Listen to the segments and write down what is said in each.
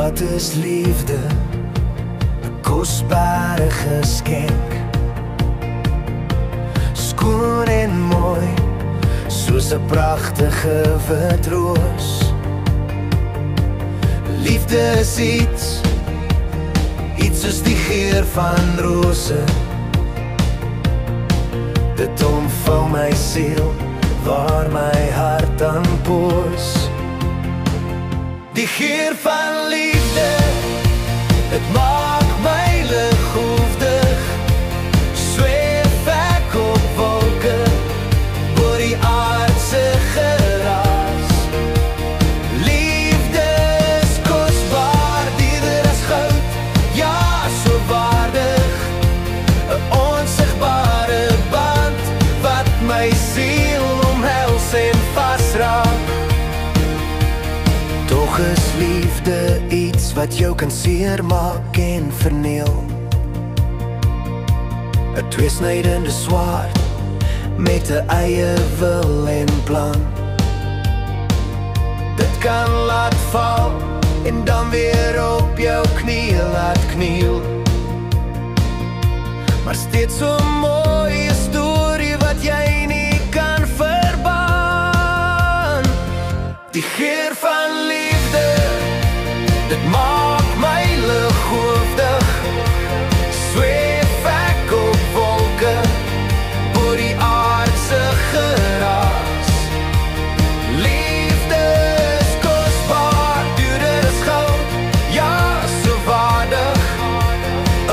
Wat is liefde? 'n kosbare geskenk, skoon en mooi, soos 'n pragtige wit roos. Liefde is iets soos die geur van rose. Dit omvou my siel, waar my hart aan pos. Die geur van liefde, het maak my lighoofdig. Sweef ek op wolke, oor die aardse geraas. Liefde is kosbaar, dierder as goud, ja, so waardig. 'n onsigbare band, wat my siel omhels en vasraak. Toch is liefde iets wat jou kan seermaak en verniel. 'n tweesnydende swaard, met 'n eie wil en plan. Dit kan laat val, en dan weer op jou knie laat kniel. Maar steeds so mooi, 'n storie wat jy nie kan verbaan. Die geur van liefde, dit maak my lighoofdig. Sweef ek op wolke, oor die aardse geraas. Liefde is kosbaar, duurder as goud, ja, so waardig.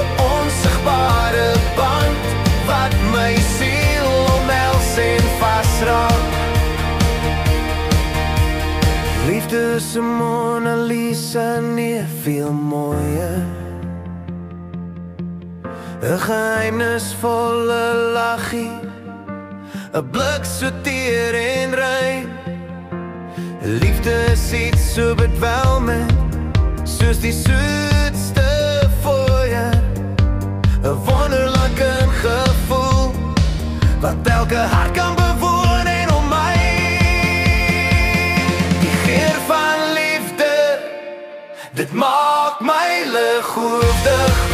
'n onsigbare band, wat my siel omhels en vasraak. Liefde is 'n Mona Lisa, nie veel mooier. 'n geheimnisvolle lachie, 'n blik so teer en rein. Liefde is iets so bedwelmend, soos die soetste fooier. 'n wonderlike gevoel, wat elke hart kan bewoon en om my. Die geur van liefde, dit maak my lighoofdig.